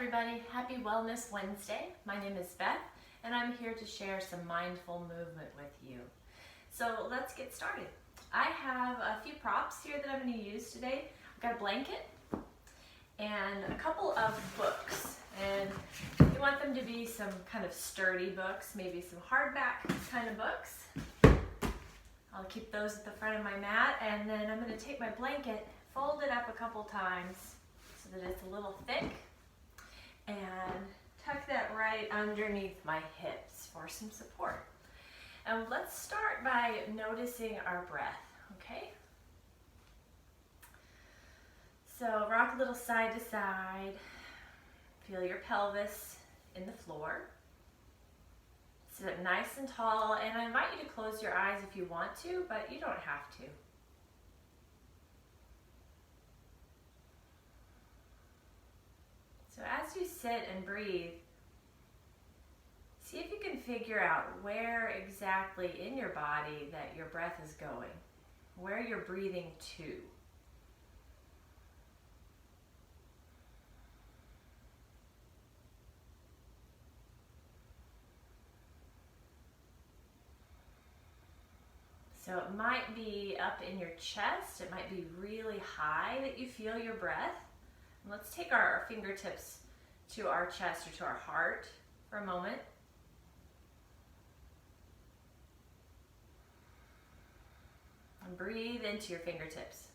everybody. Happy Wellness Wednesday. My name is Beth and I'm here to share some mindful movement with you. So let's get started. I have a few props here that I'm going to use today. I've got a blanket and a couple of books, and you want them to be some kind of sturdy books, maybe some hardback kind of books. I'll keep those at the front of my mat, and then I'm going to take my blanket, fold it up a couple times so that it's a little thick, and tuck that right underneath my hips for some support. And let's start by noticing our breath, okay? So rock a little side to side. Feel your pelvis in the floor. Sit up nice and tall, and I invite you to close your eyes if you want to, but you don't have to. So as you sit and breathe, see if you can figure out where exactly in your body that your breath is going, where you're breathing to. So it might be up in your chest, it might be really high that you feel your breath. And let's take our fingertips to our chest or to our heart for a moment. And breathe into your fingertips.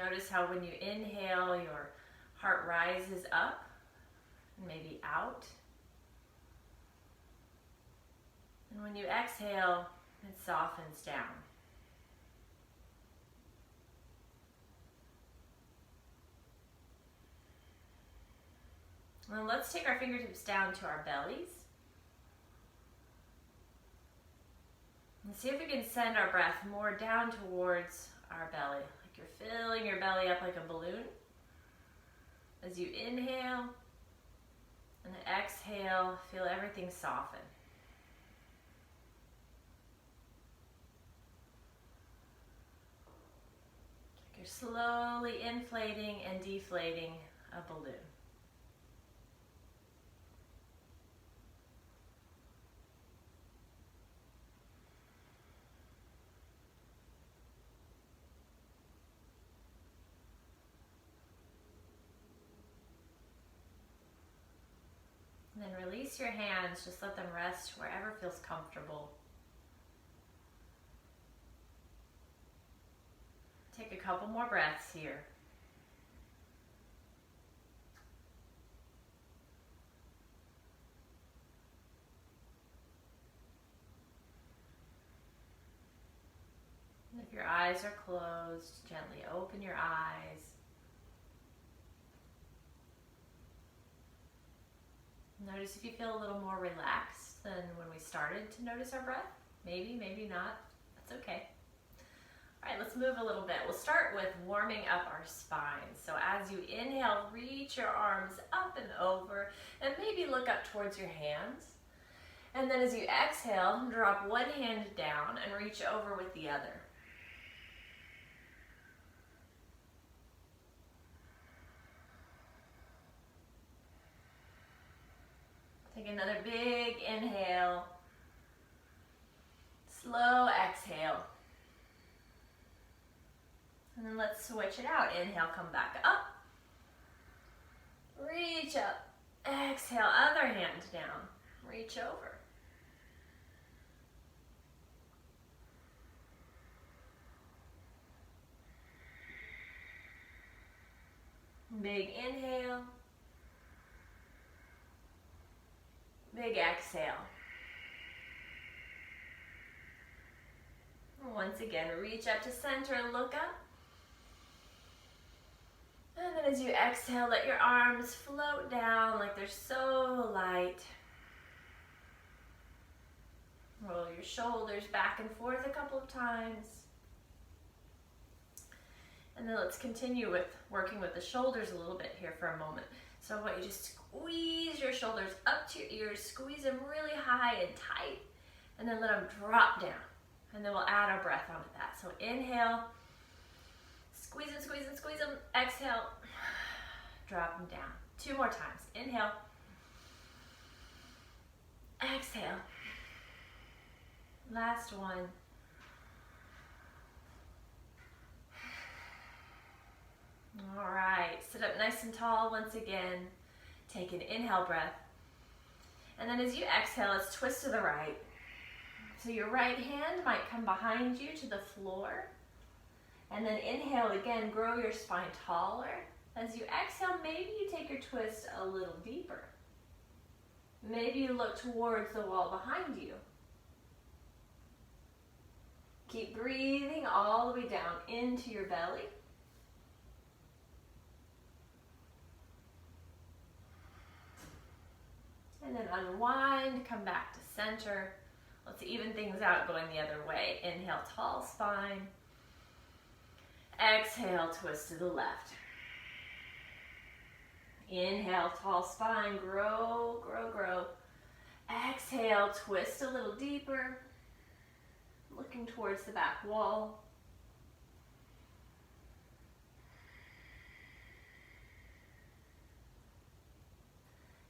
Notice how when you inhale, your heart rises up. Maybe out. And when you exhale, it softens down. And let's take our fingertips down to our bellies. And see if we can send our breath more down towards our belly. Like you're filling your belly up like a balloon. As you inhale, and then exhale, feel everything soften. You're slowly inflating and deflating a balloon. And then release your hands, just let them rest wherever feels comfortable. Take a couple more breaths here. And if your eyes are closed, gently open your eyes. Notice if you feel a little more relaxed than when we started to notice our breath. Maybe, maybe not. That's okay. All right, let's move a little bit. We'll start with warming up our spine. So as you inhale, reach your arms up and over, and maybe look up towards your hands. And then as you exhale, drop one hand down and reach over with the other. Take another big inhale, slow exhale. And then let's switch it out. Inhale, come back up. Reach up. Exhale, other hand down. Reach over. Big inhale. Big exhale. Once again, reach up to center and look up. And then as you exhale, let your arms float down like they're so light. Roll your shoulders back and forth a couple of times. And then let's continue with working with the shoulders a little bit here for a moment. So I want you to squeeze your shoulders up to your ears, squeeze them really high and tight, and then let them drop down. And then we'll add our breath onto that. that. So inhale, squeeze them, squeeze them, squeeze them. Exhale, drop them down. 2 more times. Inhale, exhale. Last one. All right, sit up nice and tall once again. Take an inhale breath. And then as you exhale, let's twist to the right. So your right hand might come behind you to the floor. And then inhale again, grow your spine taller. As you exhale, maybe you take your twist a little deeper. Maybe you look towards the wall behind you. Keep breathing all the way down into your belly. And then unwind, come back to center. Let's even things out going the other way. Inhale, tall spine. Exhale, twist to the left. Inhale, tall spine, grow, grow, grow. Exhale, twist a little deeper, looking towards the back wall.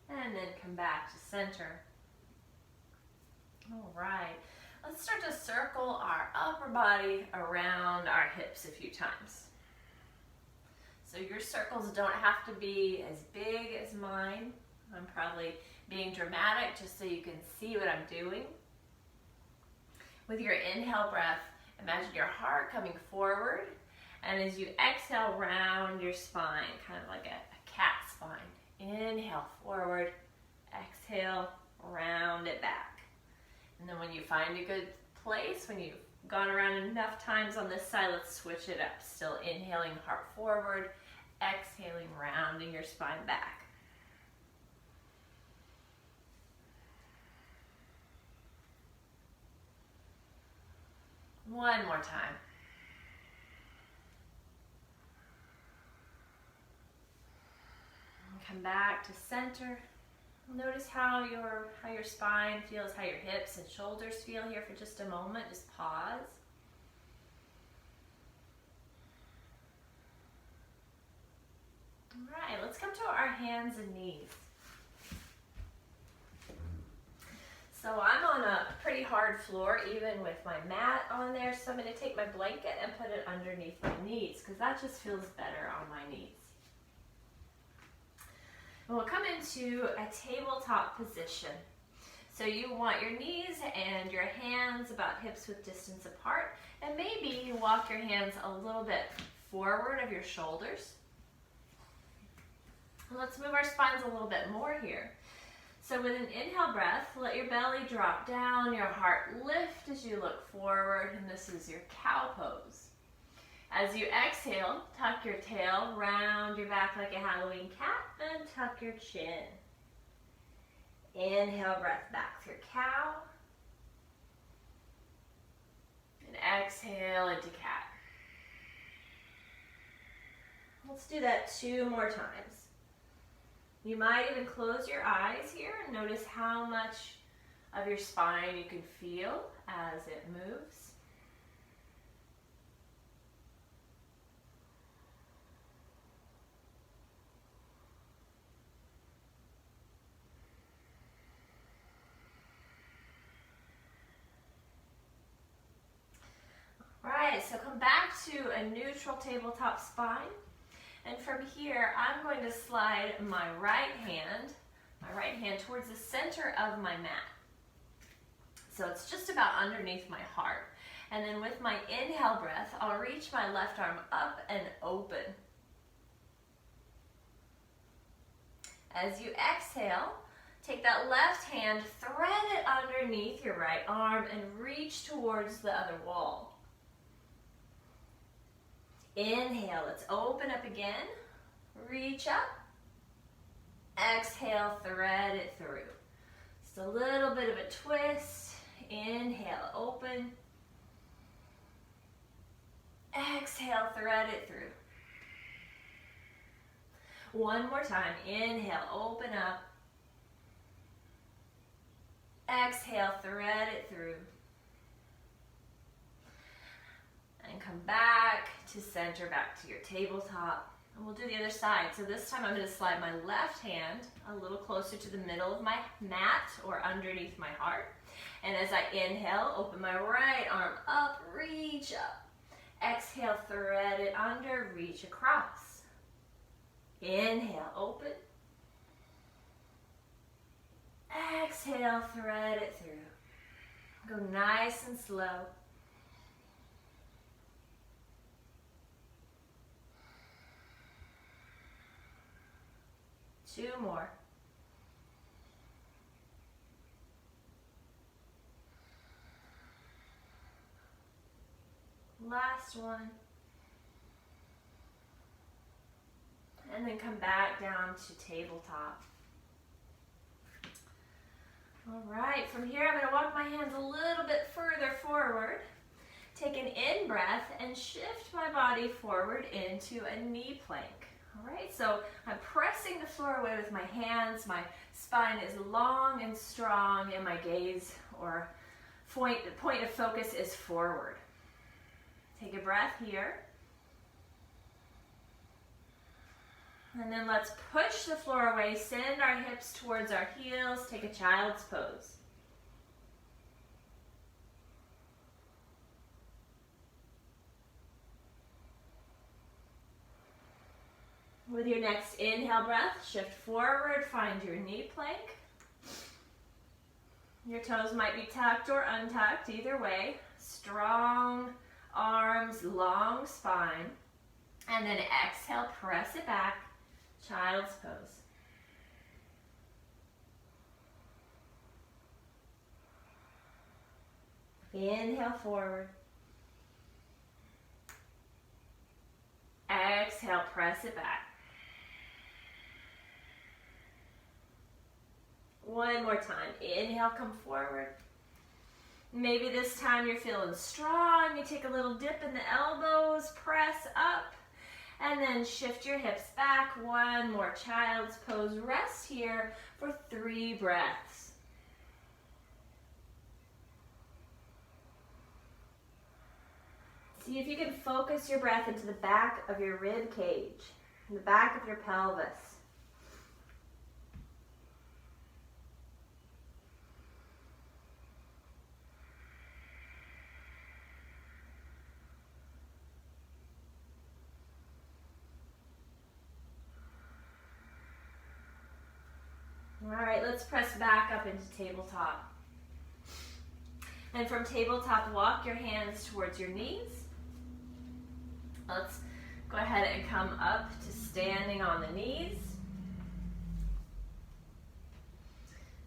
And then come back to center. All right, let's start to circle our upper body around our hips a few times. So your circles don't have to be as big as mine. I'm probably being dramatic just so you can see what I'm doing. With your inhale breath, imagine your heart coming forward, and as you exhale, round your spine, kind of like a cat spine. Inhale forward, exhale, round it back. And then when you find a good place, when you've gone around enough times on this side, let's switch it up. Still inhaling, heart forward, exhaling, rounding your spine back. One more time. Come back to center. Notice how your spine feels, how your hips and shoulders feel here for just a moment. Just pause. All right, let's come to our hands and knees. So I'm on a pretty hard floor, even with my mat on there. So I'm going to take my blanket and put it underneath my knees, because that just feels better on my knees. And we'll come into a tabletop position. So you want your knees and your hands about hips width distance apart, and maybe you walk your hands a little bit forward of your shoulders. And let's move our spines a little bit more here. So with an inhale breath, let your belly drop down, your heart lift as you look forward, and this is your cow pose. As you exhale, tuck your tail, round your back like a Halloween cat, and tuck your chin. Inhale, breath back through cow. And exhale into cat. Let's do that 2 more times. You might even close your eyes here and notice how much of your spine you can feel as it moves. Right, so come back to a neutral tabletop spine. And from here, I'm going to slide my right hand towards the center of my mat. So it's just about underneath my heart. And then with my inhale breath, I'll reach my left arm up and open. As you exhale, take that left hand, thread it underneath your right arm, and reach towards the other wall. Inhale, let's open up again. Reach up. Exhale, thread it through. Just a little bit of a twist. Inhale, open. Exhale, thread it through. One more time. Inhale, open up. Exhale, thread it through. come back to center, back to your tabletop. And we'll do the other side. So this time I'm going to slide my left hand a little closer to the middle of my mat or underneath my heart. And as I inhale, open my right arm up, reach up. Exhale, thread it under, reach across. Inhale, open. Exhale, thread it through. Go nice and slow. Two more. Last one. And then come back down to tabletop. All right, from here I'm going to walk my hands a little bit further forward. Take an in breath and shift my body forward into a knee plank. All right, so I'm pressing the floor away with my hands. My spine is long and strong, and my gaze or point of focus is forward. Take a breath here. And then let's push the floor away, send our hips towards our heels, take a child's pose. With your next inhale breath, shift forward, find your knee plank. Your toes might be tucked or untucked, either way. Strong arms, long spine. And then exhale, press it back, child's pose. Inhale forward. Exhale, press it back. One more time. Inhale, come forward. Maybe this time you're feeling strong. You take a little dip in the elbows, press up, and then shift your hips back. One more child's pose. Rest here for 3 breaths. See if you can focus your breath into the back of your rib cage, in the back of your pelvis. All right, let's press back up into tabletop. And from tabletop, walk your hands towards your knees. Let's go ahead and come up to standing on the knees.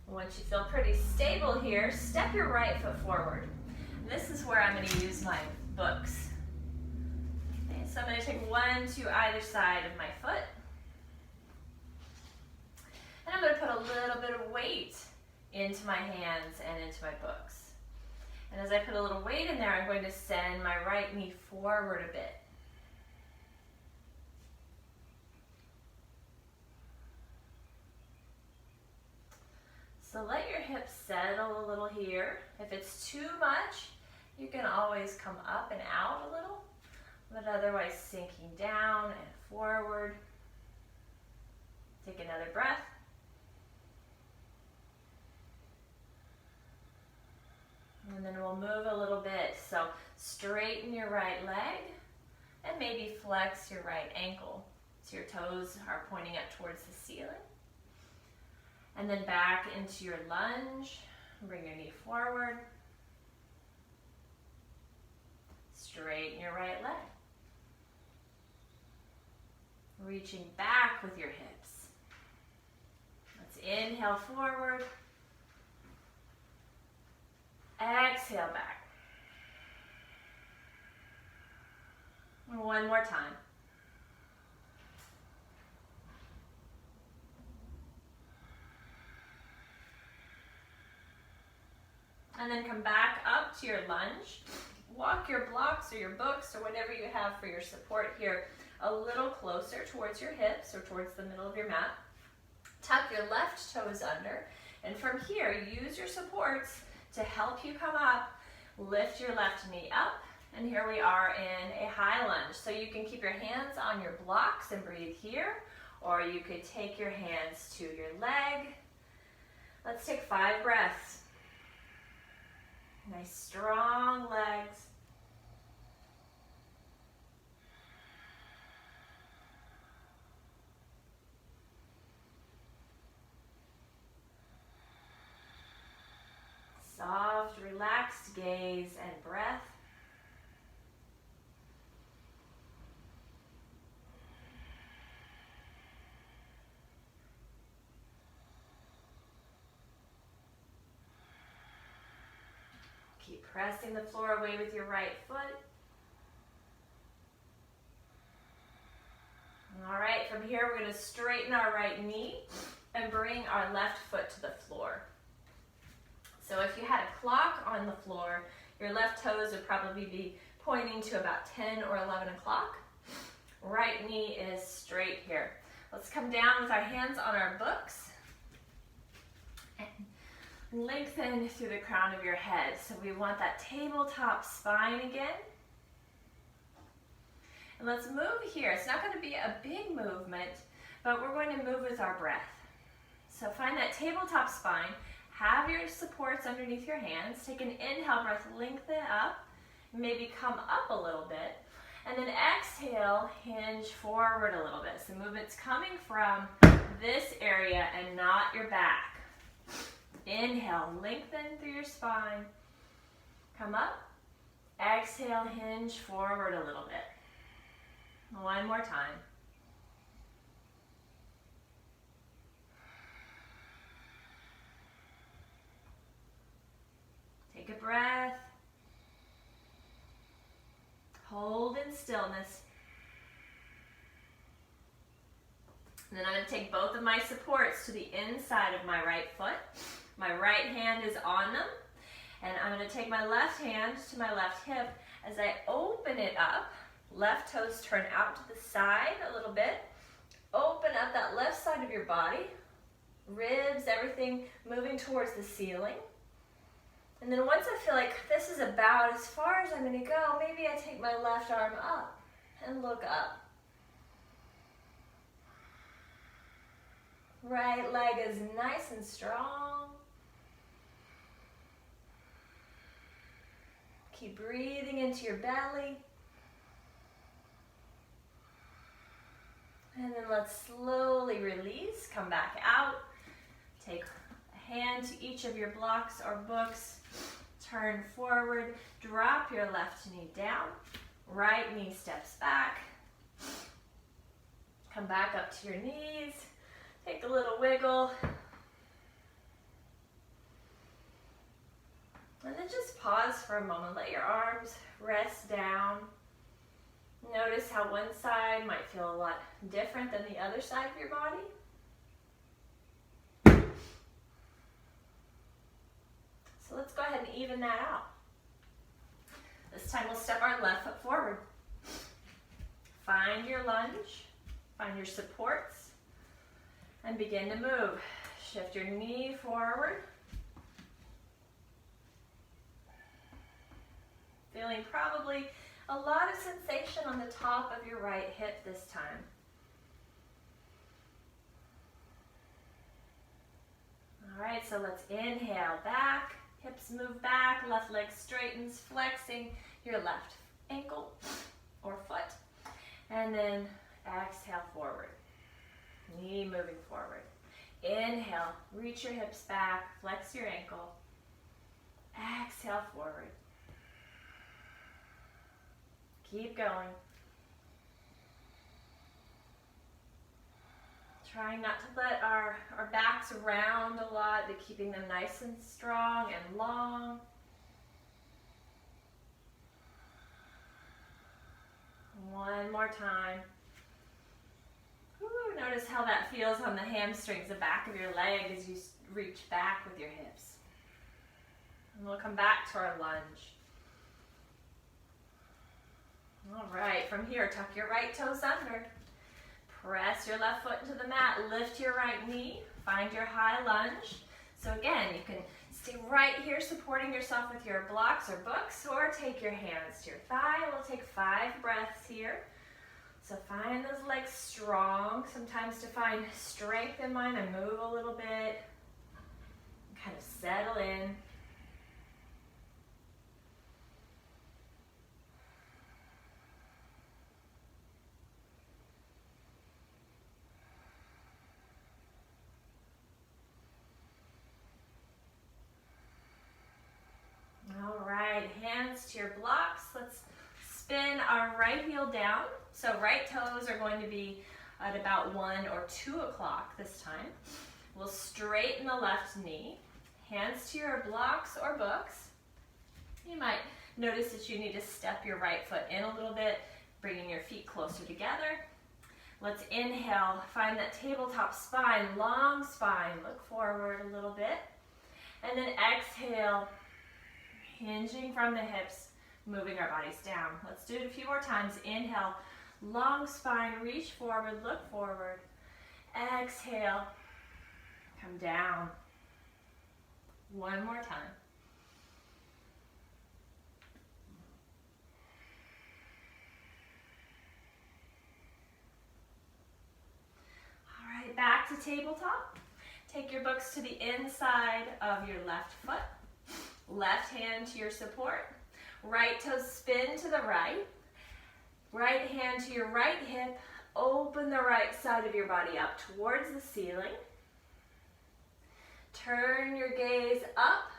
Once you feel pretty stable here, step your right foot forward. And this is where I'm going to use my books. Okay, so I'm going to take one to either side of my foot. And I'm going to put a little bit of weight into my hands and into my books. And as I put a little weight in there, I'm going to send my right knee forward a bit. So let your hips settle a little here. If it's too much, you can always come up and out a little, but otherwise sinking down and forward. Take another breath. And then we'll move a little bit. So straighten your right leg and maybe flex your right ankle so your toes are pointing up towards the ceiling. And then back into your lunge. Bring your knee forward. Straighten your right leg. Reaching back with your hips. Let's inhale forward. Exhale back. One more time. And then come back up to your lunge. Walk your blocks or your books or whatever you have for your support here a little closer towards your hips or towards the middle of your mat. Tuck your left toes under. And from here, use your supports to help you come up. Lift your left knee up And here we are in a high lunge. So you can keep your hands on your blocks and breathe here, or you could take your hands to your leg. Let's take 5 breaths. Nice strong legs. Soft, relaxed gaze and breath. Keep pressing the floor away with your right foot. All right, from here we're going to straighten our right knee and bring our left foot to the floor. So if you had a clock on the floor, your left toes would probably be pointing to about 10 or 11 o'clock. Right knee is straight here. Let's come down with our hands on our books and lengthen through the crown of your head. So we want that tabletop spine again. And let's move here. It's not going to be a big movement, but we're going to move with our breath. So find that tabletop spine. Have your supports underneath your hands. Take an inhale breath, lengthen up, maybe come up a little bit. And then exhale, hinge forward a little bit. So movement's coming from this area and not your back. Inhale, lengthen through your spine. Come up. Exhale, hinge forward a little bit. One more time. Take a breath. Hold in stillness. And then I'm going to take both of my supports to the inside of my right foot. My right hand is on them. And I'm going to take my left hand to my left hip. As I open it up, left toes turn out to the side a little bit. Open up that left side of your body. Ribs, everything moving towards the ceiling. And then once I feel like this is about as far as I'm going to go, maybe I take my left arm up and look up. Right leg is nice and strong. Keep breathing into your belly. And then let's slowly release, come back out. Take a hand to each of your blocks or books. Turn forward, drop your left knee down. Right knee steps back. Come back up to your knees. Take a little wiggle. And then just pause for a moment. Let your arms rest down. Notice how one side might feel a lot different than the other side of your body. So let's go ahead and even that out. This time we'll step our left foot forward. Find your lunge, find your supports, and begin to move. Shift your knee forward. Feeling probably a lot of sensation on the top of your right hip this time. All right, so let's inhale back, hips move back, left leg straightens, flexing your left ankle or foot, and then exhale forward, knee moving forward. Inhale, reach your hips back, flex your ankle, exhale forward. Keep going. Trying not to let our backs round a lot, but keeping them nice and strong and long. One more time. Ooh, notice how that feels on the hamstrings, the back of your leg as you reach back with your hips. And we'll come back to our lunge. All right, from here, tuck your right toes under. Press your left foot into the mat, lift your right knee, find your high lunge. So again, you can stay right here supporting yourself with your blocks or books, or take your hands to your thigh. We'll take 5 breaths here. So find those legs strong. Sometimes to find strength in mine, I move a little bit, kind of settle in. All right, hands to your blocks. Let's spin our right heel down. So right toes are going to be at about 1 or 2 o'clock this time. We'll straighten the left knee. Hands to your blocks or books. You might notice that you need to step your right foot in a little bit, bringing your feet closer together. Let's inhale, find that tabletop spine, long spine. Look forward a little bit. And then exhale, hinging from the hips, moving our bodies down. Let's do it a few more times. Inhale, long spine, reach forward, look forward. Exhale, come down. One more time. All right, back to tabletop. Take your books to the inside of your left foot. Left hand to your support. Right toes spin to the right. Right hand to your right hip. Open the right side of your body up towards the ceiling. Turn your gaze up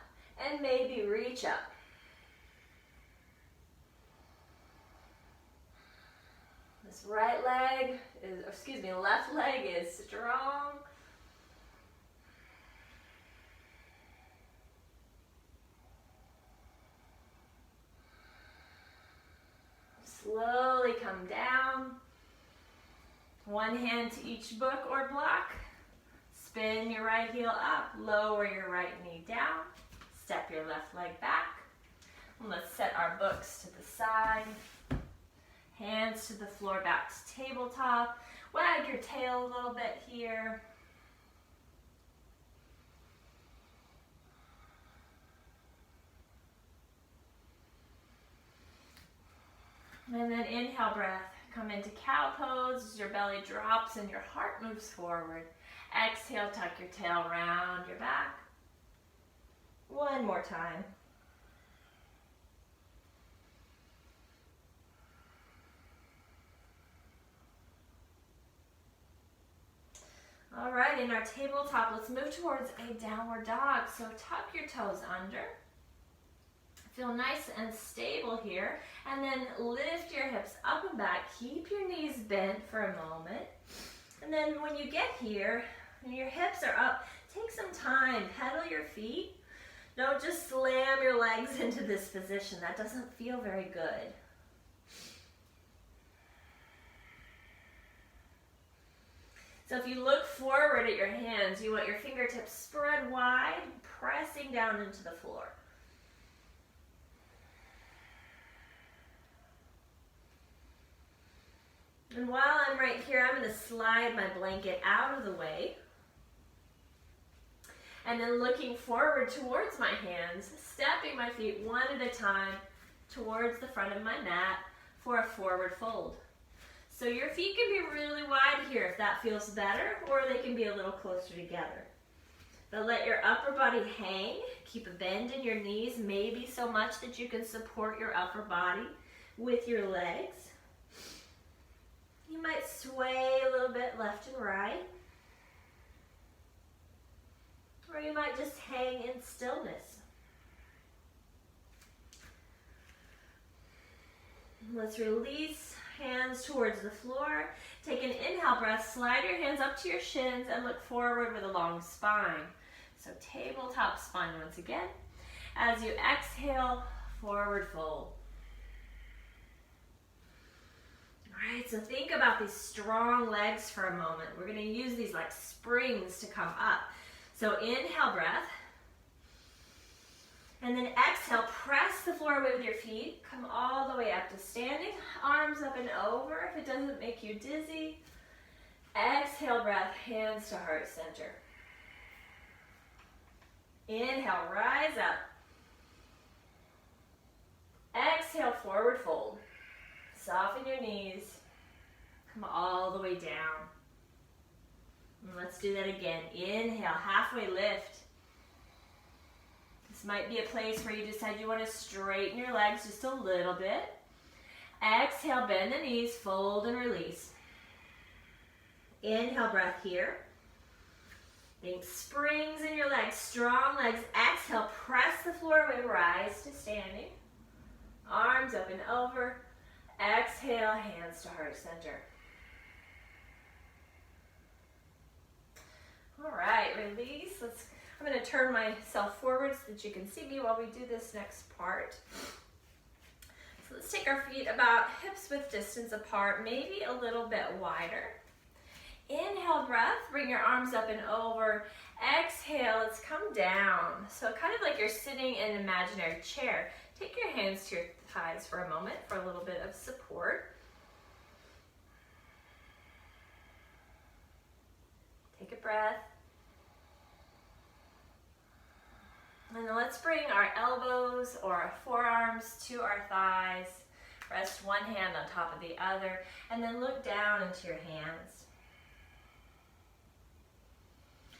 and maybe reach up. This left leg is strong. Slowly come down. One hand to each book or block. Spin your right heel up, lower your right knee down. Step your left leg back. And let's set our books to the side. Hands to the floor, back to tabletop. Wag your tail a little bit here. And then inhale breath. Come into cow pose as your belly drops and your heart moves forward. Exhale, tuck your tail around your back. One more time. All right, in our tabletop, let's move towards a downward dog. So tuck your toes under. Feel nice and stable here. And then lift your hips up and back. Keep your knees bent for a moment. And then when you get here, and your hips are up, take some time, pedal your feet. Don't just slam your legs into this position. That doesn't feel very good. So if you look forward at your hands, you want your fingertips spread wide, pressing down into the floor. And while I'm right here, I'm going to slide my blanket out of the way. And then looking forward towards my hands, stepping my feet one at a time towards the front of my mat for a forward fold. So your feet can be really wide here if that feels better, or they can be a little closer together. But let your upper body hang. Keep a bend in your knees, maybe so much that you can support your upper body with your legs. You might sway a little bit left and right. Or you might just hang in stillness. Let's release hands towards the floor. Take an inhale breath, slide your hands up to your shins and look forward with a long spine. So tabletop spine once again. As you exhale, forward fold. All right, so think about these strong legs for a moment. We're going to use these like springs to come up. So inhale breath. And then exhale, press the floor away with your feet. Come all the way up to standing. Arms up and over if it doesn't make you dizzy. Exhale breath, hands to heart center. Inhale, rise up. Exhale, forward fold. Soften your knees. Come all the way down. And let's do that again. Inhale, halfway lift. This might be a place where you decide you want to straighten your legs just a little bit. Exhale, bend the knees, fold and release. Inhale, breath here. Think springs in your legs, strong legs. Exhale, press the floor away, rise to standing. Arms up and over. Exhale, hands to heart center. All right, release. I'm going to turn myself forward so that you can see me while we do this next part. So let's take our feet about hips width distance apart, maybe a little bit wider. Inhale, breath, bring your arms up and over. Exhale, let's come down. So kind of like you're sitting in an imaginary chair. Take your hands to your thighs for a moment for a little bit of support. Take a breath. And then let's bring our elbows or our forearms to our thighs. Rest one hand on top of the other, and then look down into your hands.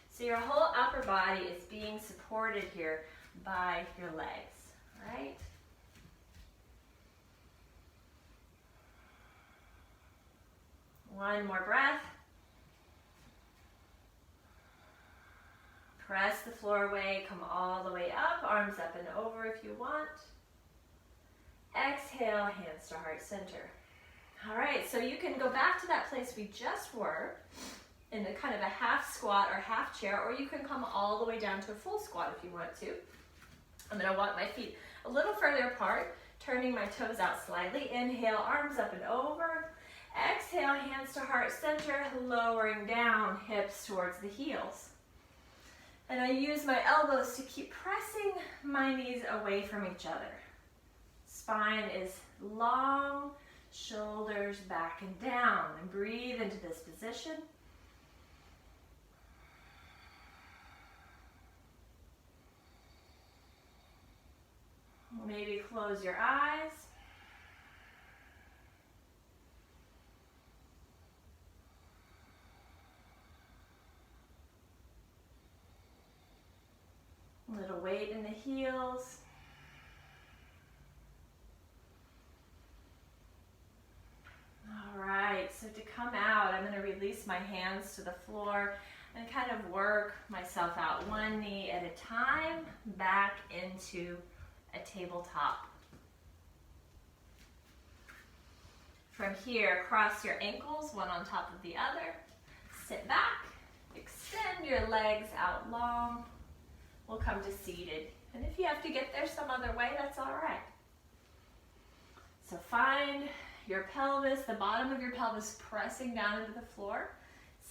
So your whole upper body is being supported here by your legs, right? One more breath. Press the floor away, come all the way up, arms up and over if you want. Exhale, hands to heart center. All right, so you can go back to that place we just were in a kind of a half squat or half chair, or you can come all the way down to a full squat if you want to. I'm gonna walk my feet a little further apart, turning my toes out slightly. Inhale, arms up and over. Exhale, hands to heart center, lowering down, hips towards the heels. And I use my elbows to keep pressing my knees away from each other. Spine is long, shoulders back and down. And breathe into this position. Maybe close your eyes. A little weight in the heels. All right, so to come out, I'm going to release my hands to the floor and kind of work myself out one knee at a time back into a tabletop. From here, cross your ankles, one on top of the other. Sit back, extend your legs out long. We'll come to seated. And if you have to get there some other way, that's all right. So find your pelvis, the bottom of your pelvis pressing down into the floor.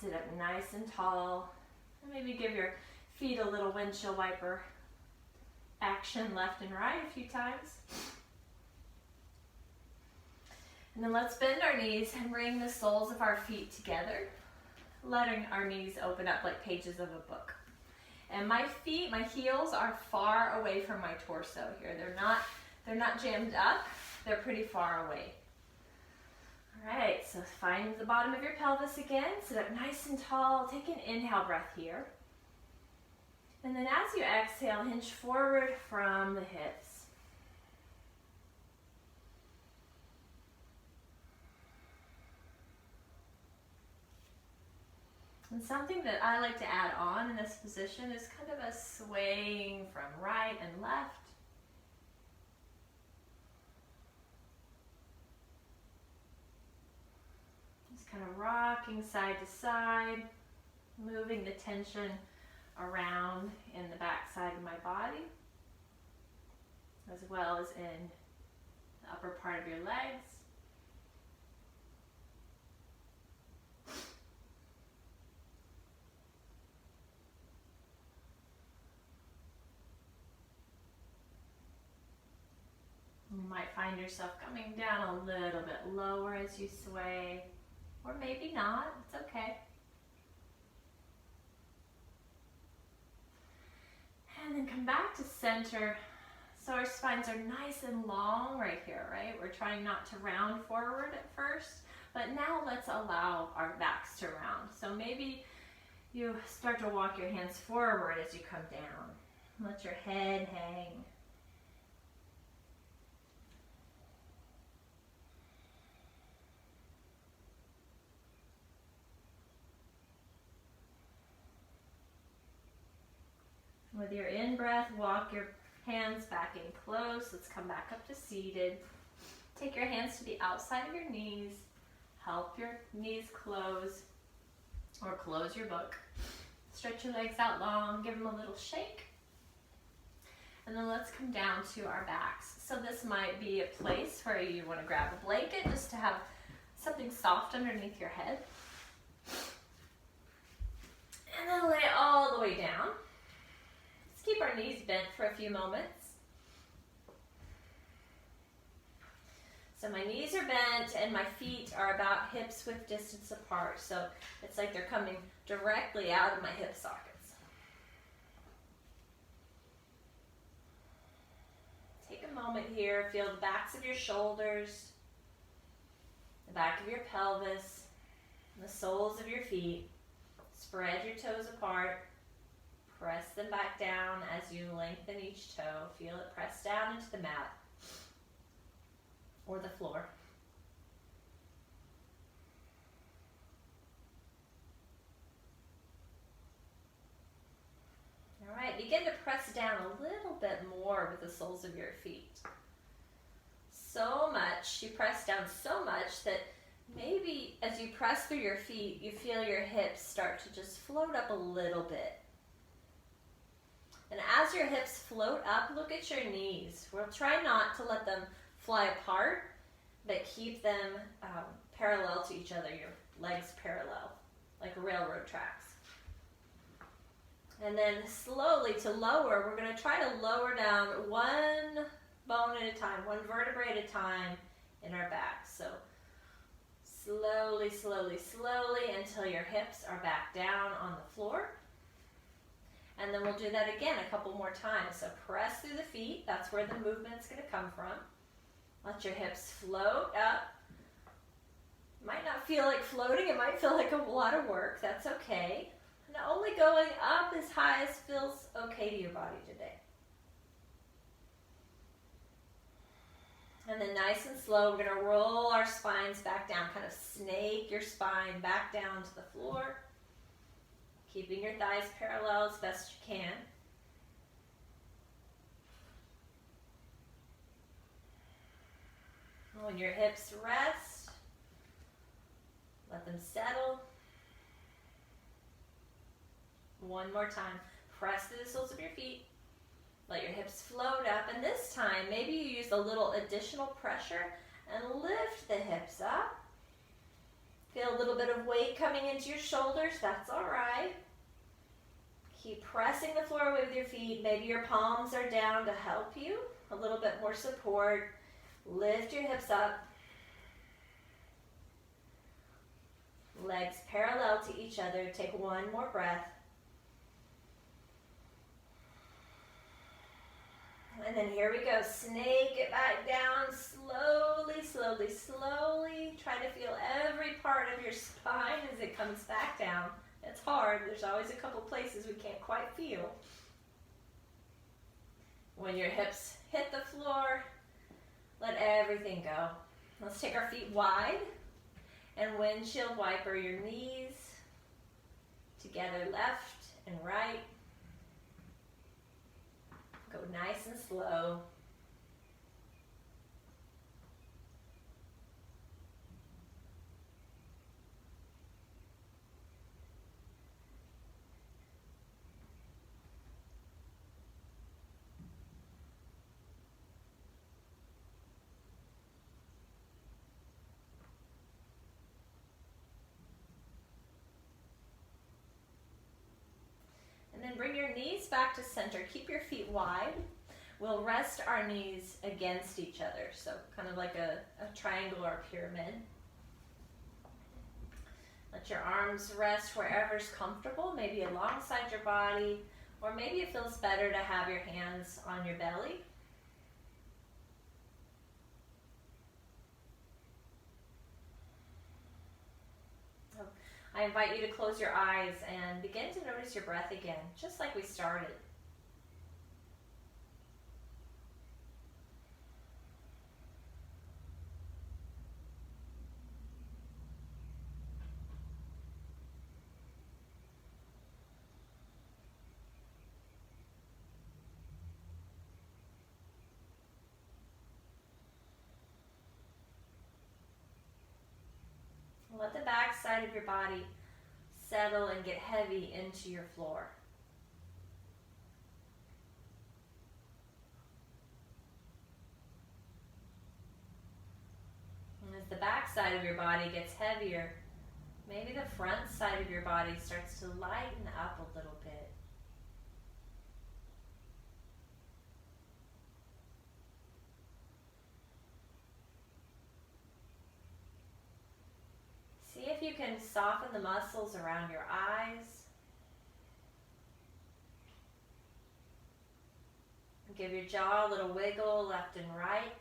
Sit up nice and tall. And maybe give your feet a little windshield wiper action left and right a few times. And then let's bend our knees and bring the soles of our feet together, letting our knees open up like pages of a book. And my feet, my heels are far away from my torso here. They're not jammed up. They're pretty far away. All right, so find the bottom of your pelvis again. Sit up nice and tall. Take an inhale breath here. And then as you exhale, hinge forward from the hips. And something that I like to add on in this position is kind of a swaying from right and left. Just kind of rocking side to side, moving the tension around in the back side of my body, as well as in the upper part of your legs. You might find yourself coming down a little bit lower as you sway, or maybe not, it's okay. And then come back to center. So our spines are nice and long right here, right? We're trying not to round forward at first, but now let's allow our backs to round. So maybe you start to walk your hands forward as you come down. Let your head hang. With your in-breath, walk your hands back in close. Let's come back up to seated. Take your hands to the outside of your knees. Help your knees close, or close your book. Stretch your legs out long, give them a little shake. And then let's come down to our backs. So this might be a place where you want to grab a blanket just to have something soft underneath your head. And then lay it all the way down. Let's keep our knees bent for a few moments. So my knees are bent and my feet are about hips width distance apart. So it's like they're coming directly out of my hip sockets. Take a moment here, feel the backs of your shoulders, the back of your pelvis, and the soles of your feet. Spread your toes apart. Press them back down as you lengthen each toe. Feel it press down into the mat or the floor. All right, begin to press down a little bit more with the soles of your feet. So much, you press down so much that maybe as you press through your feet, you feel your hips start to just float up a little bit. And as your hips float up, look at your knees. We'll try not to let them fly apart, but keep them parallel to each other, your legs parallel, like railroad tracks. And then slowly to lower, we're going to try to lower down one bone at a time, one vertebrae at a time in our back. So slowly, slowly, slowly until your hips are back down on the floor. And then we'll do that again a couple more times. So press through the feet. That's where the movement's going to come from. Let your hips float up. Might not feel like floating. It might feel like a lot of work. That's okay. And only going up as high as feels okay to your body today. And then nice and slow, we're going to roll our spines back down. Kind of snake your spine back down to the floor. Keeping your thighs parallel as best you can. When your hips rest, let them settle. One more time. Press through the soles of your feet. Let your hips float up. And this time, maybe you use a little additional pressure and lift the hips up. Feel a little bit of weight coming into your shoulders. That's all right. Keep pressing the floor away with your feet. Maybe your palms are down to help you. A little bit more support. Lift your hips up. Legs parallel to each other. Take one more breath. And then here we go. Snake it back down. Slowly, slowly, slowly. Try to feel every part of your spine as it comes back down. It's hard. There's always a couple places we can't quite feel. When your hips hit the floor, let everything go. Let's take our feet wide and windshield wiper your knees together, left and right. Go nice and slow. And then bring your knees back to center. Keep your feet wide. We'll rest our knees against each other, so kind of like a triangle or a pyramid. Let your arms rest wherever's comfortable, maybe alongside your body Or maybe it feels better to have your hands on your belly. So I invite you to close your eyes and begin to notice your breath again, just like we started. Let the back side of your body settle and get heavy into your floor. And as the back side of your body gets heavier, maybe the front side of your body starts to lighten up a little bit. See if you can soften the muscles around your eyes. Give your jaw a little wiggle left and right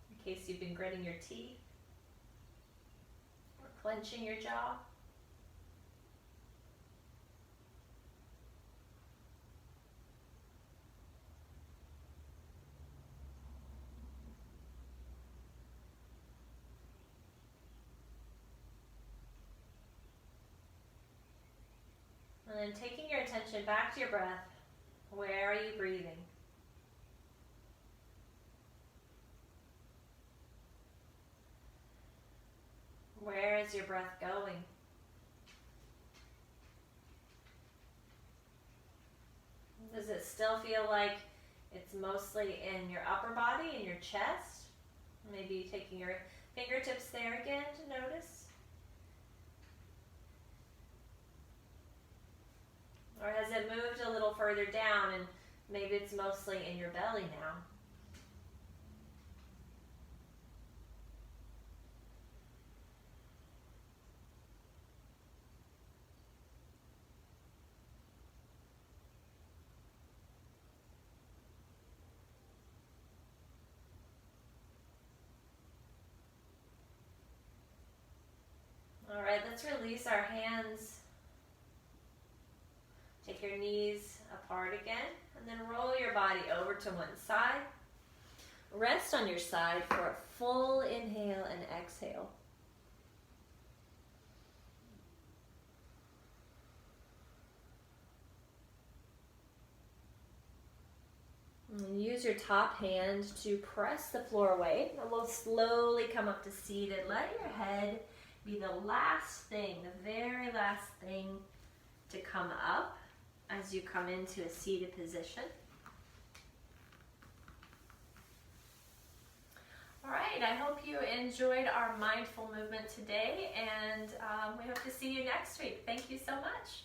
in case you've been gritting your teeth or clenching your jaw. And then taking your attention back to your breath, where are you breathing? Where is your breath going? Does it still feel like it's mostly in your upper body, in your chest? Maybe taking your fingertips there again to notice. Or has it moved a little further down and maybe it's mostly in your belly now? All right, let's release our hands. Take your knees apart again, and then roll your body over to one side. Rest on your side for a full inhale and exhale. And use your top hand to press the floor away, and we'll slowly come up to seated. Let your head be the last thing, the very last thing to come up as you come into a seated position. All right, I hope you enjoyed our mindful movement today, and we hope to see you next week. Thank you so much.